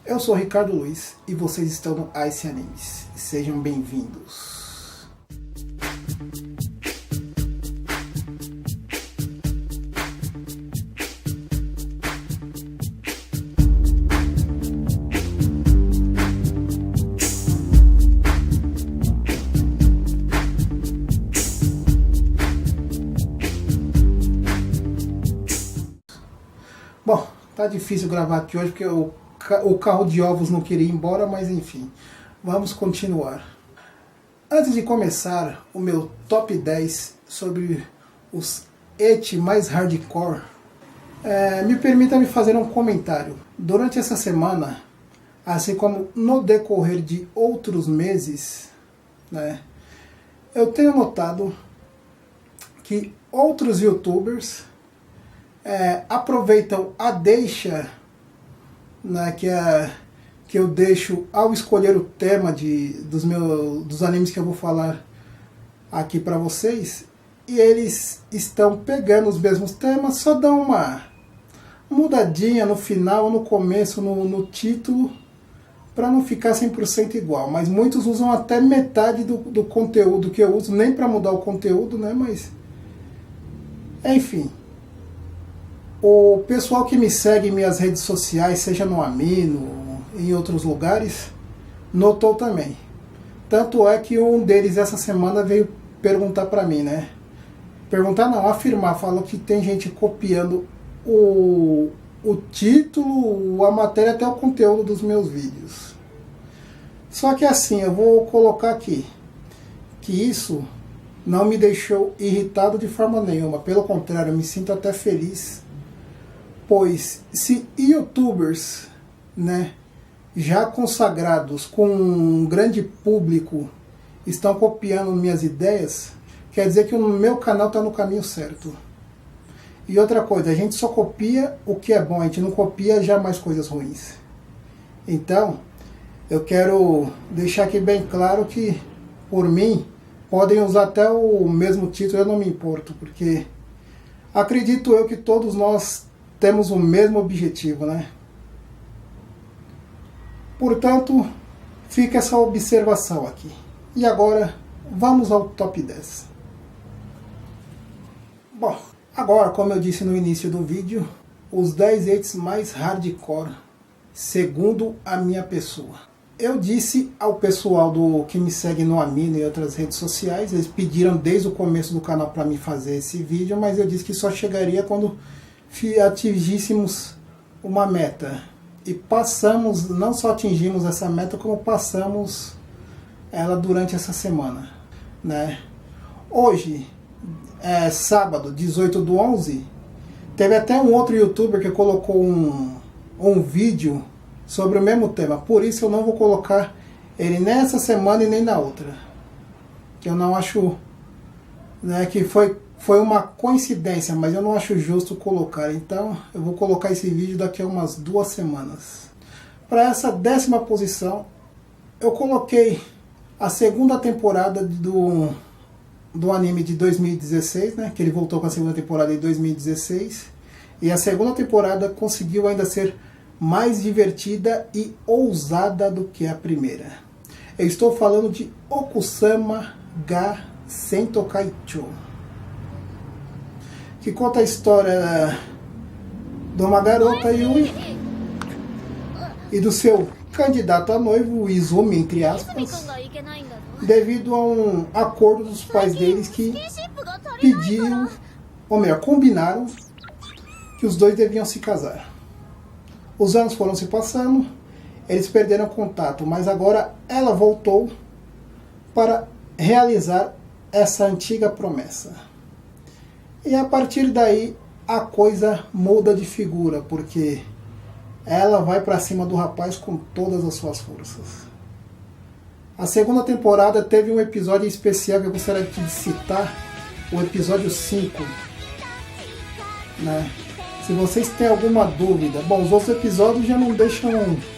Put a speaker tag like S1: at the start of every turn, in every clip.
S1: Eu sou Ricardo Luiz e vocês estão no Ice Animes. Sejam bem-vindos. Bom, tá difícil gravar aqui hoje porque o carro de ovos não queria ir embora, mas enfim, vamos continuar. Antes de começar o meu top 10 sobre os ecchi mais hardcore, me permita me fazer um comentário. Durante essa semana, assim como no decorrer de outros meses, né, eu tenho notado que outros youtubers aproveitam a deixa, né, que eu deixo ao escolher o tema dos animes que eu vou falar aqui para vocês, e eles estão pegando os mesmos temas, só dão uma mudadinha no final, no começo, no título, para não ficar 100% igual. Mas muitos usam até metade do conteúdo que eu uso, nem para mudar o conteúdo, né? Mas enfim. O pessoal que me segue em minhas redes sociais, seja no Amino, em outros lugares, notou também. Tanto é que um deles essa semana veio perguntar para mim, né? Perguntar não, afirmar, falou que tem gente copiando o título, a matéria, até o conteúdo dos meus vídeos. Só que assim, eu vou colocar aqui, que isso não me deixou irritado de forma nenhuma. Pelo contrário, eu me sinto até feliz. Pois se youtubers, né, já consagrados, com um grande público, estão copiando minhas ideias, quer dizer que o meu canal está no caminho certo. E outra coisa, a gente só copia o que é bom, a gente não copia jamais coisas ruins. Então, eu quero deixar aqui bem claro que, por mim, podem usar até o mesmo título, eu não me importo, porque acredito eu que todos nós temos o mesmo objetivo, né? Portanto, fica essa observação aqui. E agora, vamos ao top 10. Bom, agora, como eu disse no início do vídeo, os 10 ecchis mais hardcore, segundo a minha pessoa. Eu disse ao pessoal que me segue no Amino e outras redes sociais, eles pediram desde o começo do canal para me fazer esse vídeo, mas eu disse que só chegaria quando atingíssemos uma meta. E passamos, não só atingimos essa meta, como passamos ela durante essa semana, né? Hoje, sábado, 18/11, teve até um outro youtuber que colocou um vídeo sobre o mesmo tema. Por isso eu não vou colocar ele nessa semana e nem na outra, que eu não acho, né, que foi uma coincidência, mas eu não acho justo colocar. Então eu vou colocar esse vídeo daqui a umas 2 semanas. Para essa 10ª posição, eu coloquei a segunda temporada do anime de 2016, né, que ele voltou com a segunda temporada em 2016, e a segunda temporada conseguiu ainda ser mais divertida e ousada do que a primeira. Eu estou falando de Okusama ga Sentokaicho, que conta a história de uma garota, Yui, e do seu candidato a noivo, Izumi, entre aspas, devido a um acordo dos pais deles que pediam, ou melhor, combinaram que os dois deviam se casar. Os anos foram se passando, eles perderam contato, mas agora ela voltou para realizar essa antiga promessa. E a partir daí a coisa muda de figura, porque ela vai para cima do rapaz com todas as suas forças. A segunda temporada teve um episódio especial que eu gostaria de citar, o episódio 5, né? Se vocês têm alguma dúvida, bom, os outros episódios já não deixam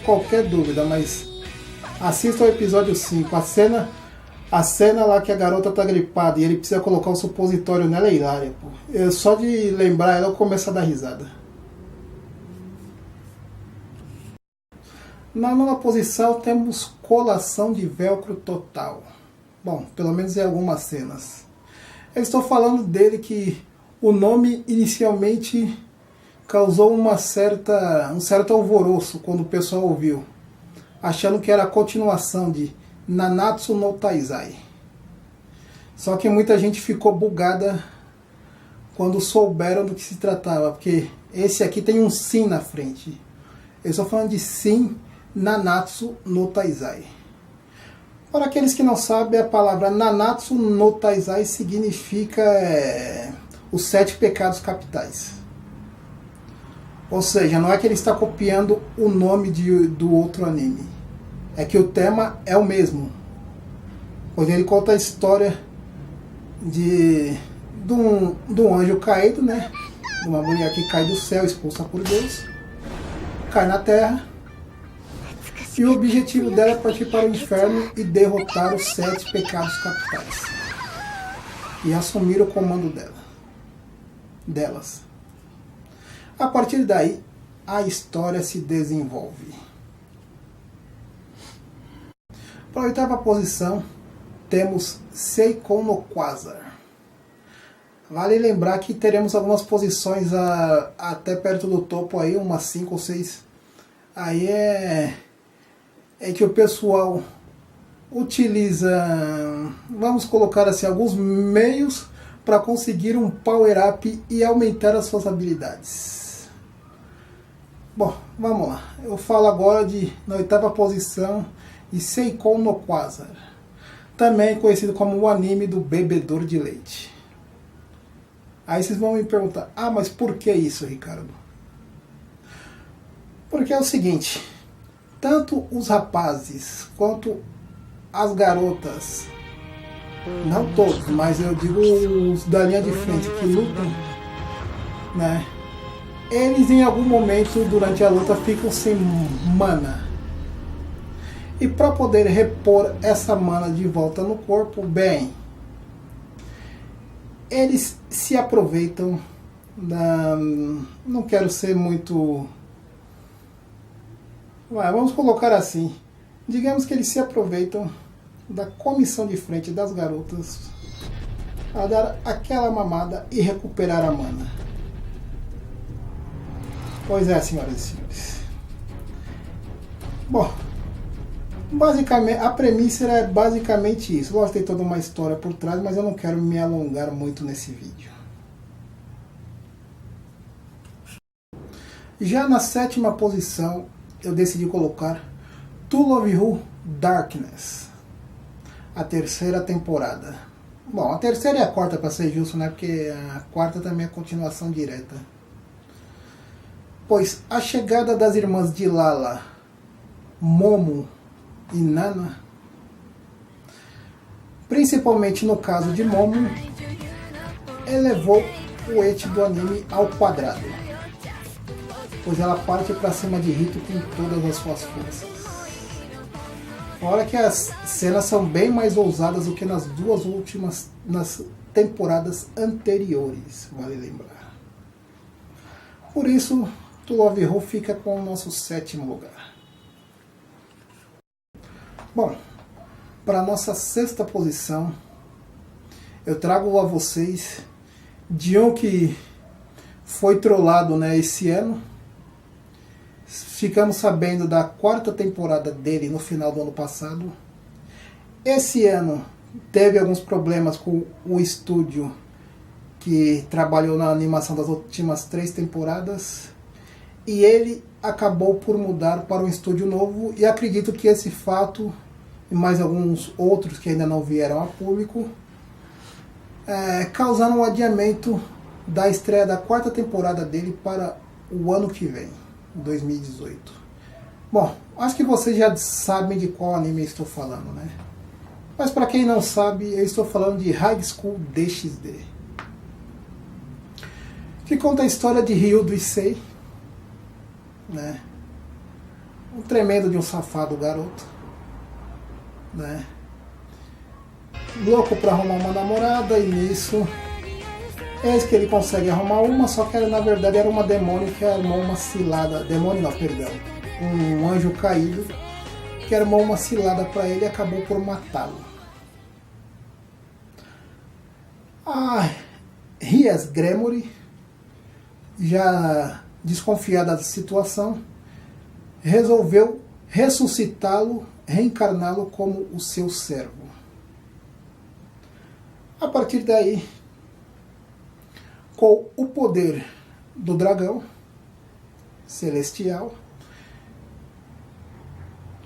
S1: qualquer dúvida, mas assista ao episódio 5, a cena lá que a garota tá gripada e ele precisa colocar o supositório nela é hilária, pô. Só de lembrar ela eu começo a dar risada. Na nona posição temos Colação de Velcro Total. Bom, pelo menos em algumas cenas. Eu estou falando dele que o nome inicialmente causou um certo alvoroço quando o pessoal ouviu, achando que era a continuação de Nanatsu no Taizai. Só que muita gente ficou bugada quando souberam do que se tratava, porque esse aqui tem um Sim na frente. Eu estou falando de Sim Nanatsu no Taizai. Para aqueles que não sabem, a palavra Nanatsu no Taizai significa os 7 pecados capitais. Ou seja, não é que ele está copiando o nome do outro anime. É que o tema é o mesmo. Pois ele conta a história de um anjo caído, né? De uma mulher que cai do céu, expulsa por Deus. Cai na terra. E o objetivo dela é partir para o inferno e derrotar os 7 pecados capitais. E assumir o comando delas. A partir daí, a história se desenvolve. Para a oitava posição, temos Seikon no Quasar. Vale lembrar que teremos algumas posições até perto do topo aí, umas 5 ou 6. Aí é que o pessoal utiliza, vamos colocar assim, alguns meios para conseguir um power-up e aumentar as suas habilidades. Bom, vamos lá. Eu falo agora na oitava posição de Seikon no Quasar, também conhecido como o anime do bebedor de leite. Aí vocês vão me perguntar, mas por que isso, Ricardo? Porque é o seguinte, tanto os rapazes quanto as garotas, não todos, mas eu digo os da linha de frente que lutam, né? Eles em algum momento durante a luta ficam sem mana. E para poder repor essa mana de volta no corpo, bem, eles se aproveitam não quero ser muito... vamos colocar assim. Digamos que eles se aproveitam da comissão de frente das garotas a dar aquela mamada e recuperar a mana. Pois é, senhoras e senhores. Bom, basicamente, a premissa é basicamente isso. Lógico que tem toda uma história por trás, mas eu não quero me alongar muito nesse vídeo. Já na sétima posição, eu decidi colocar To Love You Darkness, a terceira temporada. Bom, a terceira e a quarta, para ser justo, né? Porque a quarta também é continuação direta. Pois a chegada das irmãs de Lala, Momo e Nana, principalmente no caso de Momo, elevou o eti do anime ao quadrado, pois ela parte para cima de Rito com todas as suas forças. Fora que as cenas são bem mais ousadas do que nas nas temporadas anteriores, vale lembrar. Por isso, To Love You fica com o nosso sétimo lugar. Bom, para a nossa sexta posição, eu trago a vocês de um que foi trollado, né, esse ano. Ficamos sabendo da quarta temporada dele no final do ano passado. Esse ano teve alguns problemas com o estúdio que trabalhou na animação das últimas 3 temporadas. E ele acabou por mudar para um estúdio novo. E acredito que esse fato, e mais alguns outros que ainda não vieram a público, causaram um adiamento da estreia da quarta temporada dele para o ano que vem, 2018. Bom, acho que vocês já sabem de qual anime eu estou falando, né? Mas para quem não sabe, eu estou falando de High School DxD, que conta a história de Ryu do Issei, né? Um tremendo de um safado garoto, né? Louco para arrumar uma namorada, e nisso eis que ele consegue arrumar uma, só que na verdade era uma demônio que armou uma cilada. Demônio não, perdão. um anjo caído que armou uma cilada para ele e acabou por matá-lo. A Rhys Gremory, já desconfiada da situação, resolveu ressuscitá-lo, reencarná-lo como o seu servo. A partir daí, com o poder do dragão celestial,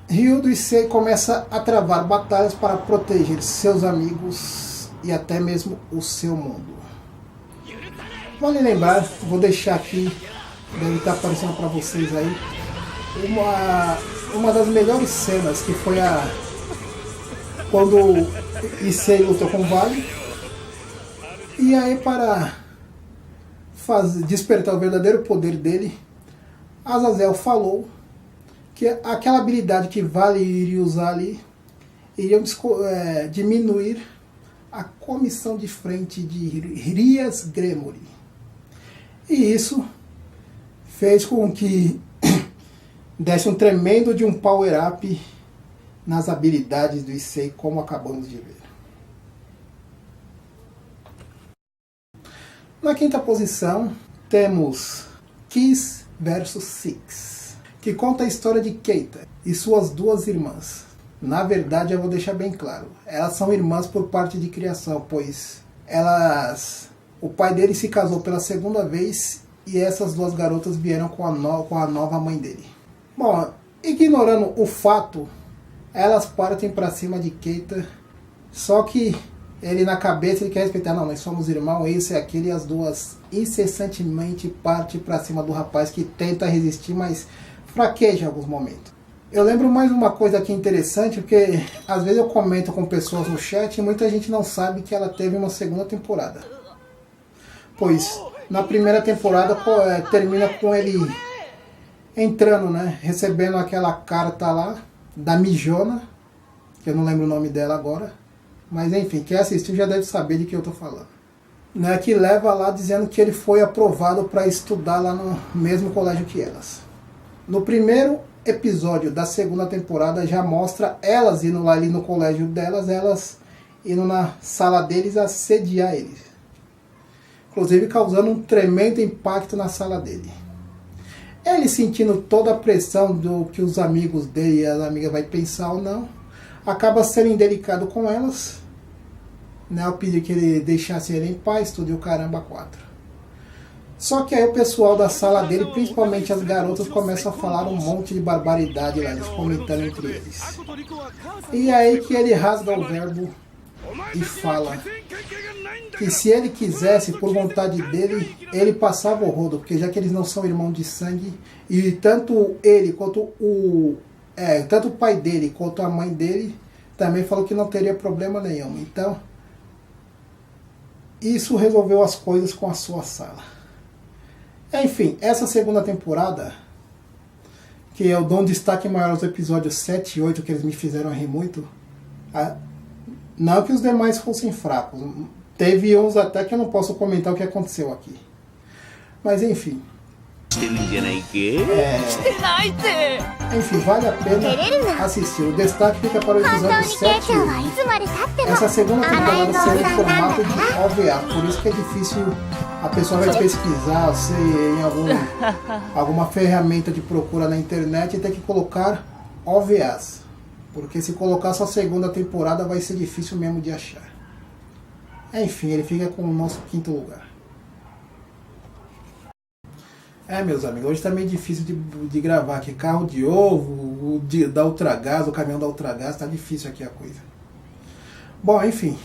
S1: Ryu do Issei começa a travar batalhas para proteger seus amigos e até mesmo o seu mundo. Vale lembrar, vou deixar aqui, deve estar aparecendo para vocês aí, uma das melhores cenas, que foi quando Issei lutou com o Vale. E aí, para despertar o verdadeiro poder dele, Azazel falou que aquela habilidade que Vale iria usar ali iria diminuir a comissão de frente de Rhys Gremory. E isso fez com que desse um tremendo de um power-up nas habilidades do Issei, como acabamos de ver. Na quinta posição, temos Kiss vs Six, que conta a história de Keita e suas duas irmãs. Na verdade, eu vou deixar bem claro, elas são irmãs por parte de criação, pois o pai dele se casou pela segunda vez e essas duas garotas vieram com a nova mãe dele. Bom, ignorando o fato, elas partem para cima de Keita, só que ele na cabeça ele quer respeitar, não, nós somos irmãos, esse e aquele, e as duas incessantemente partem para cima do rapaz, que tenta resistir, mas fraqueja em alguns momentos. Eu lembro mais uma coisa aqui interessante, porque às vezes eu comento com pessoas no chat e muita gente não sabe que ela teve uma segunda temporada. Pois na primeira temporada termina com ele entrando, né, recebendo aquela carta lá da Mijona, que eu não lembro o nome dela agora, mas enfim, quem assistiu já deve saber de que eu estou falando, né, que leva lá dizendo que ele foi aprovado para estudar lá no mesmo colégio que elas. No primeiro episódio da segunda temporada já mostra elas indo lá ali no colégio delas, elas indo na sala deles assediar eles, inclusive causando um tremendo impacto na sala dele. Ele sentindo toda a pressão do que os amigos dele e as amigas vai pensar ou não, acaba sendo indelicado com elas, né? Eu pedi que ele deixasse ele em paz, tudo e o caramba 4. Só que aí o pessoal da sala dele, principalmente as garotas, começam a falar um monte de barbaridade lá, eles comentando entre eles. E aí que ele rasga o verbo e fala que se ele quisesse, por vontade dele, ele passava o rodo, porque já que eles não são irmãos de sangue, e tanto ele quanto tanto o pai dele quanto a mãe dele também falou que não teria problema nenhum. Então isso resolveu as coisas com a sua sala. Enfim, essa segunda temporada, que eu dou um destaque maior aos episódios 7 e 8, que eles me fizeram rir muito. Não que os demais fossem fracos, teve uns até que eu não posso comentar o que aconteceu aqui, mas enfim, enfim, vale a pena assistir. O destaque fica para o episódio 7 e 8. Essa segunda temporada será em formato de OVA, por isso que é difícil, a pessoa vai pesquisar se em alguma ferramenta de procura na internet e tem que colocar OVAs, porque se colocar só a segunda temporada vai ser difícil mesmo de achar. Enfim, ele fica com o nosso quinto lugar. Meus amigos, hoje tá meio difícil de gravar aqui. Carro de ovo, da Ultragaz, o caminhão da Ultragaz, tá difícil aqui a coisa. Bom, enfim.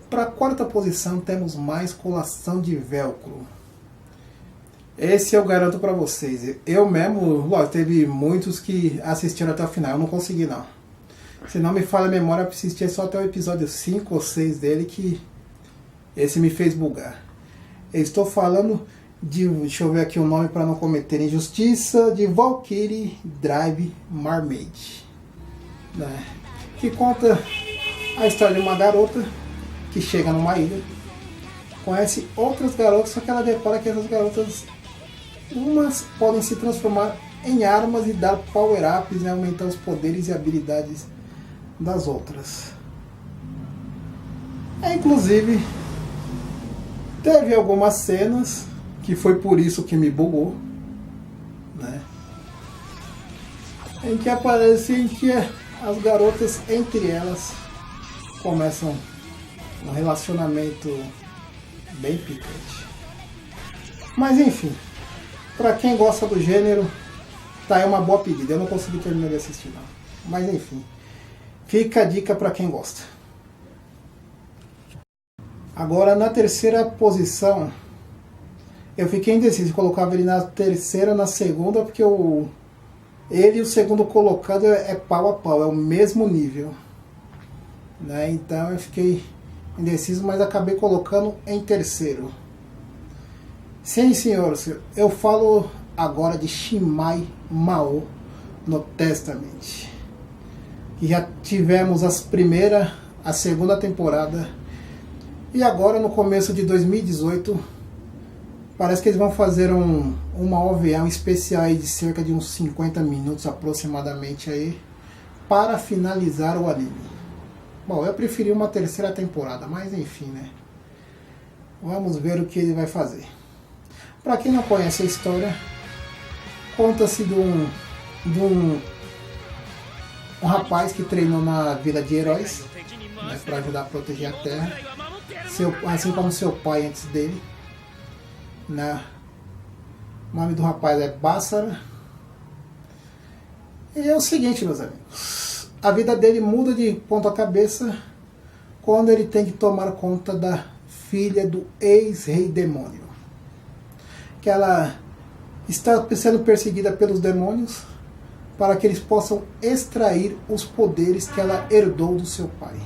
S1: Para a quarta posição temos mais colação de velcro. Esse eu garanto para vocês. Eu mesmo, teve muitos que assistiram até o final, eu não consegui não. Se não me falha a memória, eu assisti só até o episódio 5 ou 6 dele, que esse me fez bugar. Eu estou falando deixa eu ver aqui o nome para não cometer injustiça, de Valkyrie Drive Mermaid, né? Que conta a história de uma garota que chega numa ilha, conhece outras garotas, só que ela depara que essas garotas, umas podem se transformar em armas e dar power-ups, né, aumentar os poderes e habilidades das outras. Inclusive, teve algumas cenas que foi por isso que me bugou, né, em que aparece em que as garotas, entre elas, começam um relacionamento bem picante. Mas enfim, pra quem gosta do gênero, tá aí uma boa pedida. Eu não consegui terminar de assistir não. Mas enfim, fica a dica pra quem gosta. Agora na terceira posição, eu fiquei indeciso se colocava ele na terceira ou na segunda, porque ele e o segundo colocado é pau a pau, é o mesmo nível, né? Então eu fiquei indeciso, mas acabei colocando em terceiro. Sim, senhores, eu falo agora de Shinmei Mao no Testament. Que já tivemos a segunda temporada, e agora no começo de 2018 parece que eles vão fazer uma OVA, um especial aí de cerca de uns 50 minutos aproximadamente aí, para finalizar o anime. Bom, eu preferi uma terceira temporada, mas enfim, né? Vamos ver o que ele vai fazer. Para quem não conhece a história, conta-se de um rapaz que treinou na Vila de Heróis, né, para ajudar a proteger a Terra, assim como seu pai antes dele. Né? O nome do rapaz é Basara. E é o seguinte, meus amigos, a vida dele muda de ponta cabeça quando ele tem que tomar conta da filha do ex-rei demônio, que ela está sendo perseguida pelos demônios para que eles possam extrair os poderes que ela herdou do seu pai.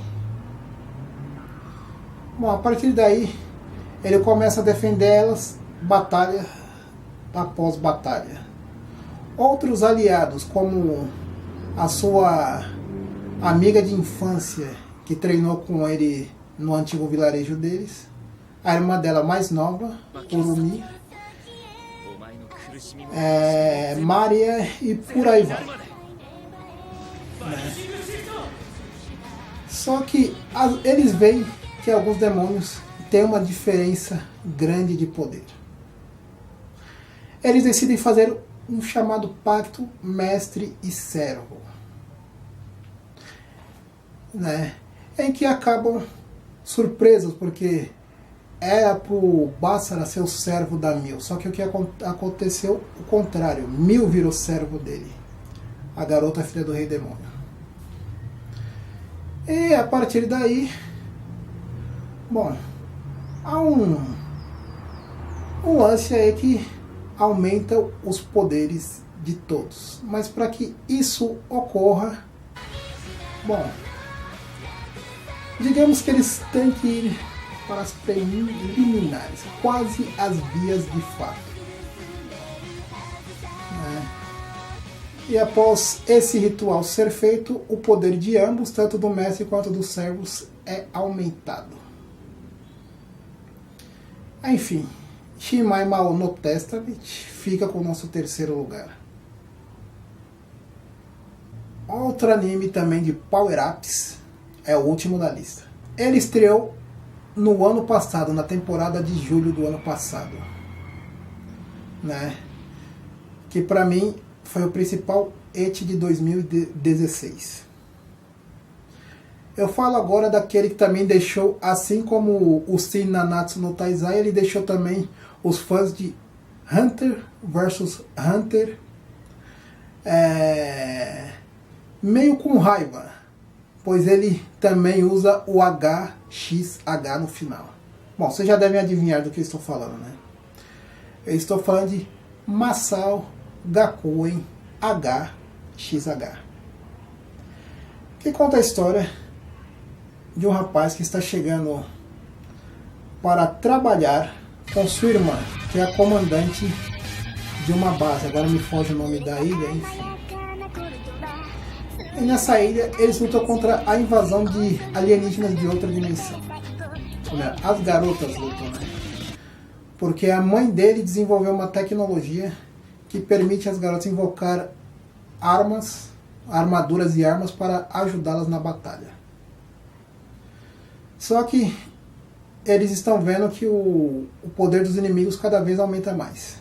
S1: Bom, a partir daí ele começa a defender elas batalha após batalha. Outros aliados, como a sua amiga de infância que treinou com ele no antigo vilarejo deles, a irmã dela mais nova, Urumi, Maria e por aí vai. Só que eles veem que alguns demônios têm uma diferença grande de poder. Eles decidem fazer um chamado pacto mestre e servo, né? Em que acabam surpresos, porque era pro Basara ser o servo da Mil, só que o que aconteceu o contrário, Mil virou servo dele, a garota filha do rei demônio. E a partir daí, bom, há um lance aí que aumenta os poderes de todos, mas para que isso ocorra, bom, digamos que eles têm que ir para as preliminares, quase as vias de fato, né? E após esse ritual ser feito, o poder de ambos, tanto do mestre quanto dos servos, é aumentado. Enfim, Shinmei Mao no Testament fica com o nosso terceiro lugar. Outro anime também de power-ups é o último da lista. Ele estreou no ano passado, na temporada de julho do ano passado, né? Que pra mim foi o principal eti de 2016. Eu falo agora daquele que também deixou, assim como o Shin Nanatsu no Taizai, ele deixou também os fãs de Hunter vs Hunter meio com raiva, pois ele também usa o HXH no final. Bom, vocês já devem adivinhar do que eu estou falando, né? Eu estou falando de Masao Gakuen HXH, que conta a história de um rapaz que está chegando para trabalhar com sua irmã, que é a comandante de uma base, agora me foge o nome da ilha, enfim. E nessa ilha eles lutam contra a invasão de alienígenas de outra dimensão. As garotas lutam, né? Porque a mãe dele desenvolveu uma tecnologia que permite às garotas invocar armas, armaduras e armas para ajudá-las na batalha. Só que eles estão vendo que o poder dos inimigos cada vez aumenta mais.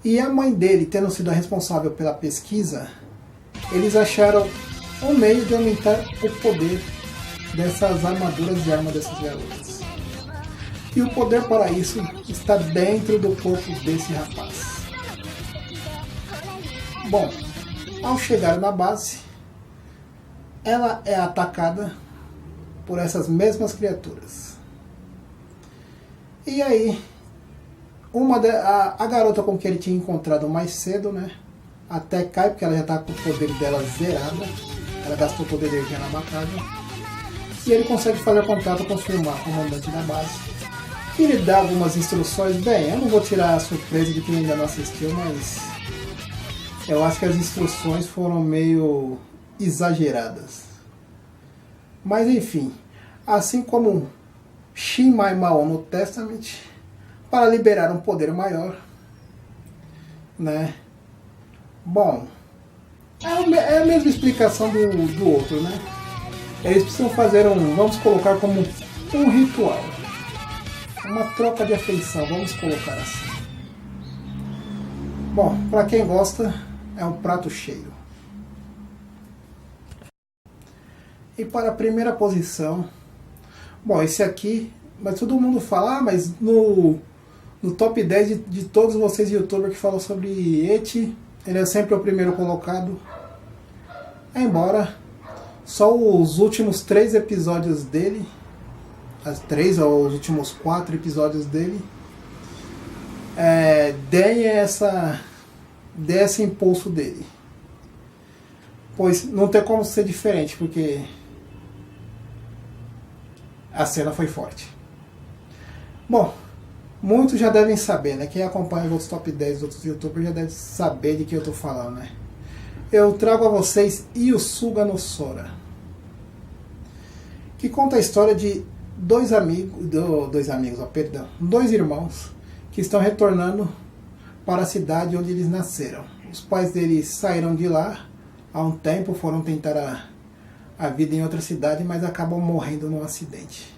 S1: E a mãe dele, tendo sido a responsável pela pesquisa, eles acharam um meio de aumentar o poder dessas armaduras e armas dessas garotas. E o poder para isso está dentro do corpo desse rapaz. Bom, ao chegar na base, ela é atacada por essas mesmas criaturas. E aí, a garota com que ele tinha encontrado mais cedo, né, até cai, porque ela já está com o poder dela zerado. Ela gastou todo a energia na batalha. E ele consegue fazer contato com o comandante da base, que lhe dá algumas instruções. Bem, eu não vou tirar a surpresa de quem ainda não assistiu, mas eu acho que as instruções foram meio exageradas. Mas enfim, assim como Shin Mai Mao no Testament, para liberar um poder maior, né? Bom, é a mesma explicação do outro, né? Eles precisam fazer vamos colocar como um ritual, uma troca de afeição, vamos colocar assim. Bom, para quem gosta, é um prato cheio. E para a primeira posição, bom, esse aqui, mas todo mundo fala, mas no top 10 de todos vocês youtubers que falam sobre Eti, ele é sempre o primeiro colocado. Embora só os últimos 3 episódios dele, as 3 ou os últimos 4 episódios dele, deem esse impulso dele. Pois não tem como ser diferente, porque a cena foi forte. Bom, muitos já devem saber, né? Quem acompanha os outros top 10 dos outros youtubers já deve saber de que eu tô falando, né? Eu trago a vocês Yusuga no Sora, que conta a história de dois irmãos que estão retornando para a cidade onde eles nasceram. Os pais deles saíram de lá há um tempo, foram tentar a vida em outra cidade, mas acabam morrendo num acidente.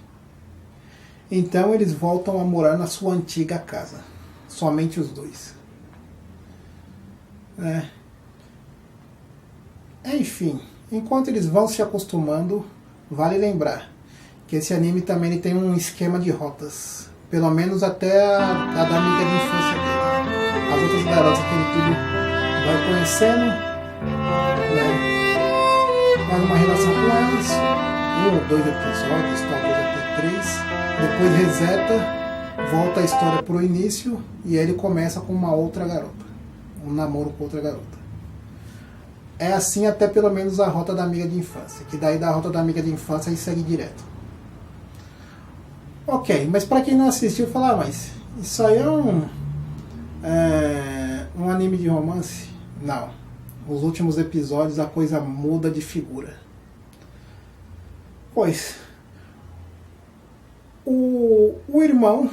S1: Então eles voltam a morar na sua antiga casa, somente os dois. Enfim, enquanto eles vão se acostumando, vale lembrar que esse anime também ele tem um esquema de rotas, pelo menos até a da amiga de infância dele. As outras garotas que ele tudo vai conhecendo, né? Faz uma relação com elas, 1 ou 2 episódios, talvez até 3, depois reseta, volta a história pro início e aí ele começa com uma outra garota, um namoro com outra garota. É assim até pelo menos a rota da amiga de infância, que daí da rota da amiga de infância aí segue direto. Ok, mas para quem não assistiu, falar, mas isso aí é um anime de romance? Não. Os últimos episódios a coisa muda de figura. Pois o irmão,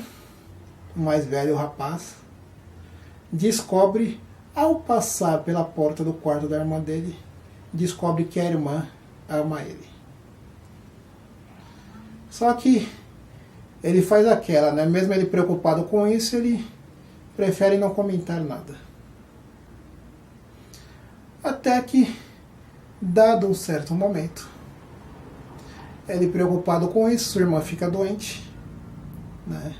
S1: o mais velho, o rapaz, descobre, ao passar pela porta do quarto da irmã dele, descobre que a irmã ama ele. Só que ele faz aquela, né? Mesmo ele preocupado com isso, ele prefere não comentar nada. Até que, dado um certo momento, ele preocupado com isso, sua irmã fica doente, né?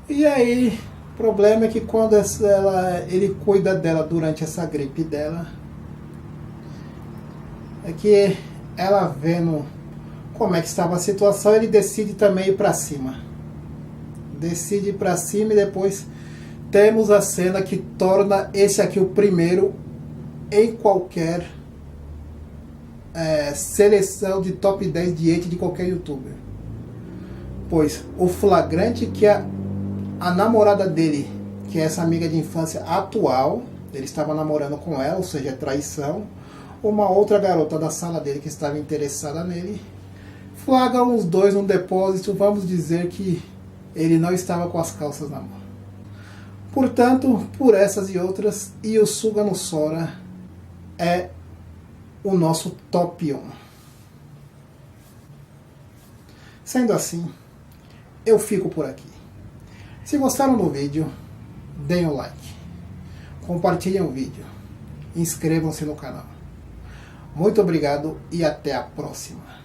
S1: E aí, o problema é que quando ele cuida dela durante essa gripe dela, é que ela vendo como é que estava a situação, ele decide também ir para cima. Decide ir para cima e depois temos a cena que torna esse aqui o primeiro em qualquer seleção de top 10 de Eti de qualquer youtuber. Pois o flagrante que a namorada dele, que é essa amiga de infância atual, ele estava namorando com ela, ou seja, traição, uma outra garota da sala dele que estava interessada nele, flagram os dois num depósito, vamos dizer que ele não estava com as calças na mão. Portanto, por essas e outras, Yusuga no Sora é o nosso top 1. Sendo assim, eu fico por aqui. Se gostaram do vídeo, deem o like, compartilhem o vídeo, inscrevam-se no canal. Muito obrigado e até a próxima.